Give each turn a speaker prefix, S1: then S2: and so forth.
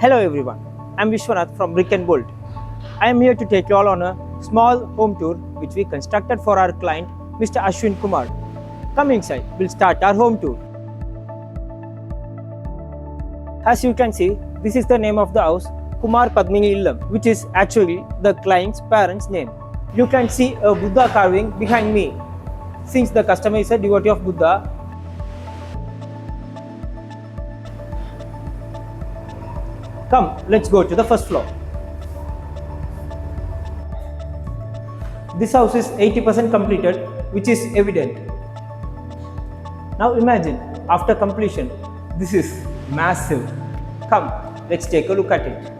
S1: Hello everyone, I am Vishwanath from Brick and Bolt. I am here to take you all on a small home tour which we constructed for our client Mr. Ashwin Kumar. Come inside, we'll start our home tour. As you can see, this is the name of the house, Kumar Padmini Illam, which is actually the client's parents' name. You can see a Buddha carving behind me. Since the customer is a devotee of Buddha, come, let's go to the first floor. This house is 80% completed, which is evident. Now imagine, after completion, this is massive. Come, let's take a look at it.